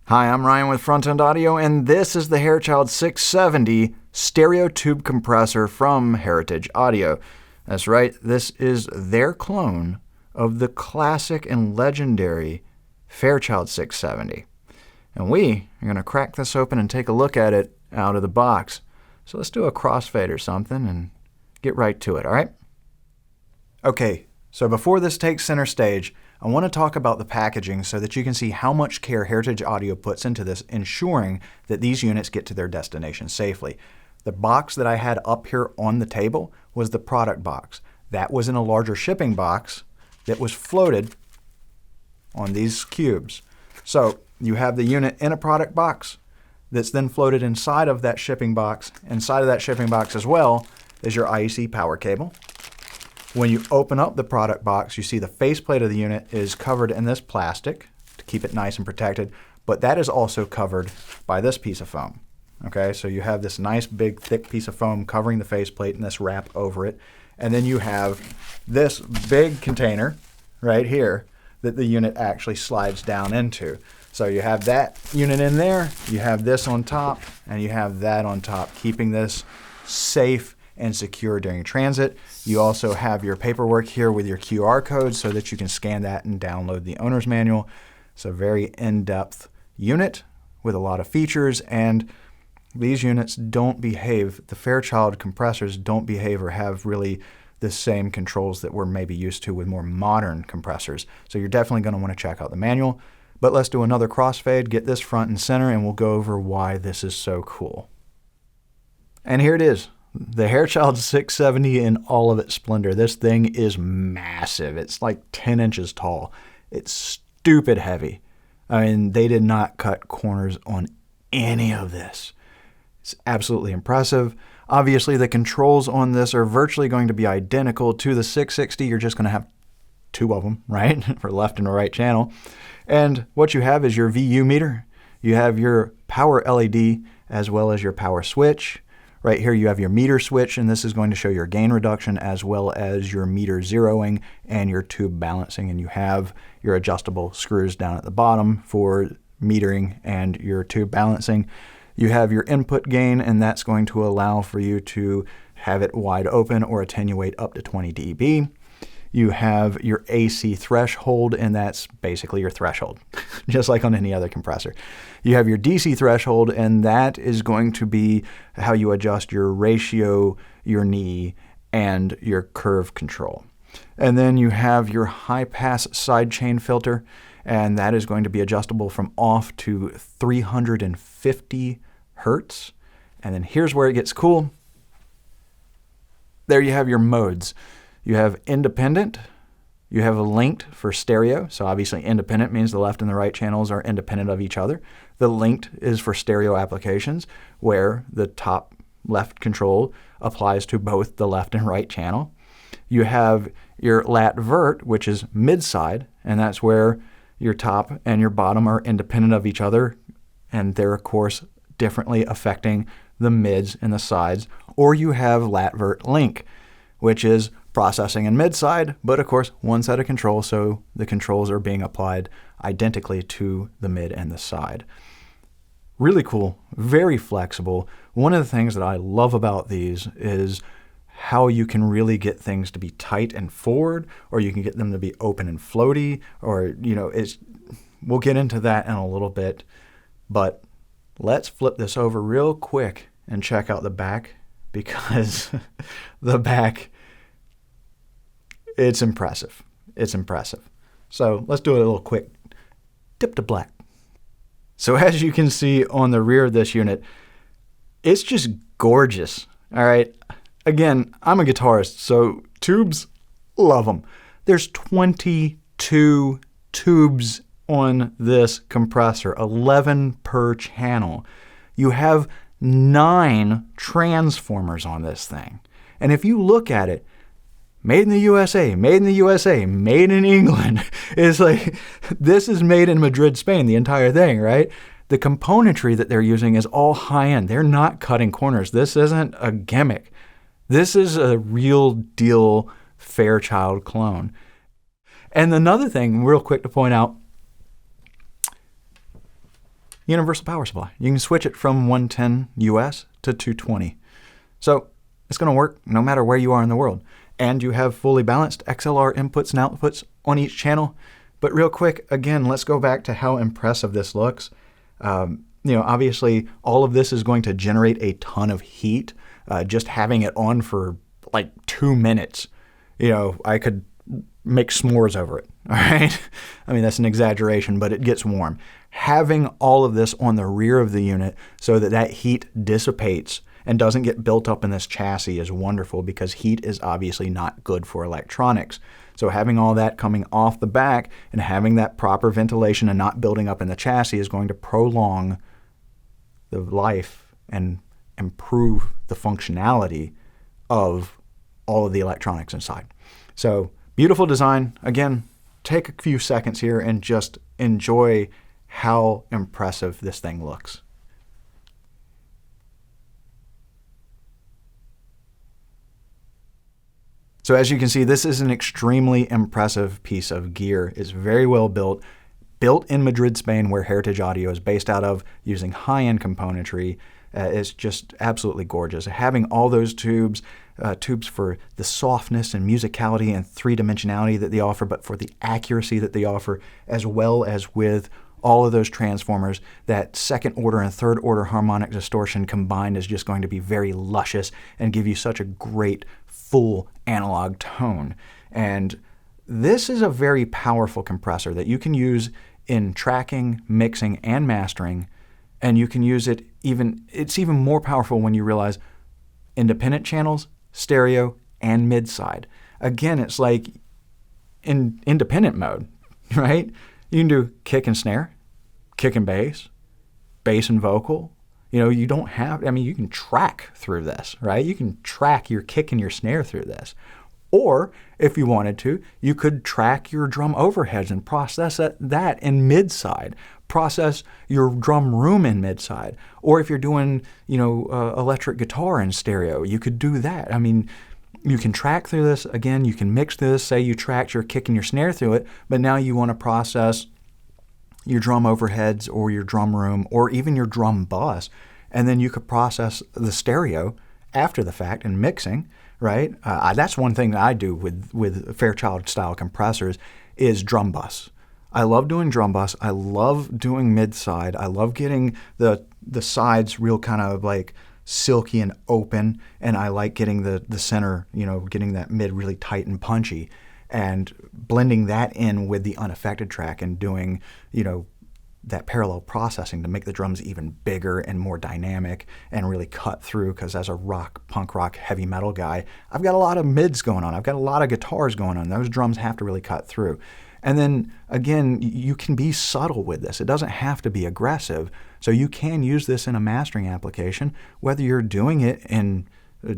Hi, I'm Ryan with Front End Audio, and this is the Fairchild 670 Stereo Tube Compressor from Heritage Audio. That's right, this is their clone of the classic and legendary Fairchild 670. And we are going to crack this open and take a look at it out of the box. So let's do a crossfade or something and get right to it, all right? Okay, so before this takes center stage, I want to talk about the packaging so that you can see how much care Heritage Audio puts into this, ensuring that these units get to their destination safely. The box that I had up here on the table was the product box. That was in a larger shipping box that was floated on these cubes. So you have the unit in a product box that's then floated inside of that shipping box. Inside of that shipping box as well is your IEC power cable. When you open up the product box, you see the faceplate of the unit is covered in this plastic to keep it nice and protected, but that is also covered by this piece of foam. Okay, so you have this nice big thick piece of foam covering the faceplate and this wrap over it. And then you have this big container right here that the unit actually slides down into. So you have that unit in there, you have this on top, and you have that on top, keeping this safe and secure during transit. You also have your paperwork here with your QR code so that you can scan that and download the owner's manual. It's a very in-depth unit with a lot of features, and these units don't behave, the Fairchild compressors don't behave or have really the same controls that we're maybe used to with more modern compressors. So you're definitely going to want to check out the manual. But let's do another crossfade, get this front and center, and we'll go over why this is so cool. And here it is. The Fairchild 670 in all of its splendor. This thing is massive. It's like 10 inches tall. It's stupid heavy. I mean, they did not cut corners on any of this. It's absolutely impressive. Obviously, the controls on this are virtually going to be identical to the 660. You're just going to have two of them, right? For left and right channel. And what you have is your VU meter. You have your power LED as well as your power switch. Right here you have your meter switch, and this is going to show your gain reduction as well as your meter zeroing and your tube balancing. And you have your adjustable screws down at the bottom for metering and your tube balancing. You have your input gain, and that's going to allow for you to have it wide open or attenuate up to 20 dB. You have your AC threshold, and that's basically your threshold, just like on any other compressor. You have your DC threshold, and that is going to be how you adjust your ratio, your knee, and your curve control. And then you have your high-pass sidechain filter, and that is going to be adjustable from off to 350 hertz. And then here's where it gets cool. There you have your modes. You have independent, you have a linked for stereo. So obviously independent means the left and the right channels are independent of each other. The linked is for stereo applications where the top left control applies to both the left and right channel. You have your lat vert, which is mid-side, and that's where your top and your bottom are independent of each other, and they're of course differently affecting the mids and the sides. Or you have lat vert link, which is processing in mid-side, but of course one set of controls, so the controls are being applied identically to the mid and the side. Really cool, very flexible. One of the things that I love about these is how you can really get things to be tight and forward, or you can get them to be open and floaty, or we'll get into that in a little bit, but let's flip this over real quick and check out the back, because the back, it's impressive. It's impressive. So let's do a little quick dip to black. So as you can see on the rear of this unit, it's just gorgeous. All right. Again, I'm a guitarist, so tubes, love them. There's 22 tubes on this compressor, 11 per channel. You have 9 transformers on this thing. And if you look at it, made in the USA, made in the USA, made in England. It's like, this is made in Madrid, Spain, the entire thing, right? The componentry that they're using is all high-end. They're not cutting corners. This isn't a gimmick. This is a real deal Fairchild clone. And another thing, real quick to point out, universal power supply. You can switch it from 110 US to 220. So it's going to work no matter where you are in the world. And you have fully balanced XLR inputs and outputs on each channel. But real quick, again, let's go back to how impressive this looks. Obviously, all of this is going to generate a ton of heat. Just having it on for like 2 minutes, I could make s'mores over it, all right? I mean, that's an exaggeration, but it gets warm. Having all of this on the rear of the unit so that that heat dissipates and doesn't get built up in this chassis is wonderful, because heat is obviously not good for electronics. So having all that coming off the back and having that proper ventilation and not building up in the chassis is going to prolong the life and improve the functionality of all of the electronics inside. So beautiful design. Again, take a few seconds here and just enjoy how impressive this thing looks. So as you can see, this is an extremely impressive piece of gear. It's very well built in Madrid, Spain, where Heritage Audio is based out of, using high-end componentry. It's just absolutely gorgeous. Having all those tubes for the softness and musicality and three-dimensionality that they offer, but for the accuracy that they offer, as well as with all of those transformers, that second order and third order harmonic distortion combined is just going to be very luscious and give you such a great full analog tone. And this is a very powerful compressor that you can use in tracking, mixing, and mastering. And you can use it it's even more powerful when you realize independent channels, stereo, and mid-side. Again, it's like in independent mode, right? You can do kick and snare, kick and bass and vocal. You don't have, you can track through this, right? You can track your kick and your snare through this. Or if you wanted to, you could track your drum overheads and process that in mid-side, process your drum room in mid-side. Or if you're doing, electric guitar in stereo, you could do that. You can track through this. Again, you can mix this. Say you tracked your kick and your snare through it, but now you want to process your drum overheads or your drum room or even your drum bus, and then you could process the stereo after the fact in mixing, right? That's one thing that I do with Fairchild style compressors is drum bus. I love doing drum bus. I love doing mid-side. I love getting the sides real kind of like silky and open, and I like getting the center, getting that mid really tight and punchy, and blending that in with the unaffected track and doing, that parallel processing to make the drums even bigger and more dynamic and really cut through, because as a punk rock, heavy metal guy, I've got a lot of mids going on. I've got a lot of guitars going on. Those drums have to really cut through. And then, again, you can be subtle with this. It doesn't have to be aggressive. So you can use this in a mastering application, whether you're doing it in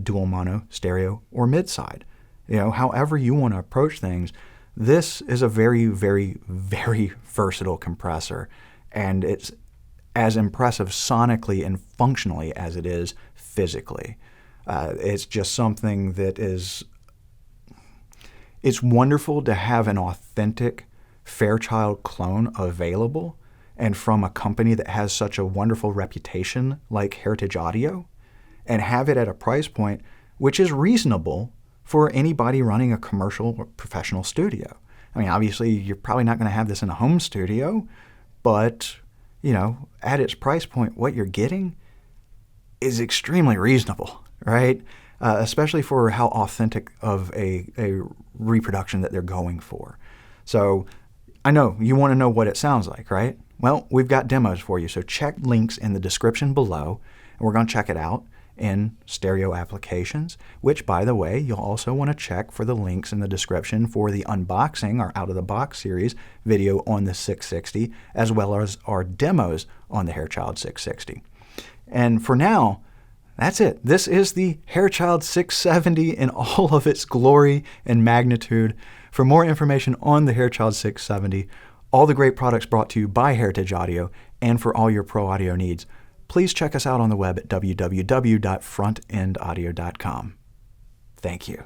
dual mono, stereo, or mid-side. However you want to approach things, this is a very, very, very versatile compressor. And it's as impressive sonically and functionally as it is physically. It's just something that it's wonderful to have an authentic Fairchild clone available, and from a company that has such a wonderful reputation like Heritage Audio, and have it at a price point which is reasonable for anybody running a commercial or professional studio. Obviously, you're probably not going to have this in a home studio, but, at its price point, what you're getting is extremely reasonable, right? Especially for how authentic of a reproduction that they're going for. So I know you want to know what it sounds like, right? Well, we've got demos for you, so check links in the description below, and we're going to check it out in stereo applications, which, by the way, you'll also want to check for the links in the description for the unboxing, our out-of-the-box series video on the 660, as well as our demos on the Hairchild 660. And for now, that's it. This is the Hairchild 670 in all of its glory and magnitude. For more information on the Hairchild 670, all the great products brought to you by Heritage Audio, and for all your pro audio needs, please check us out on the web at www.frontendaudio.com. Thank you.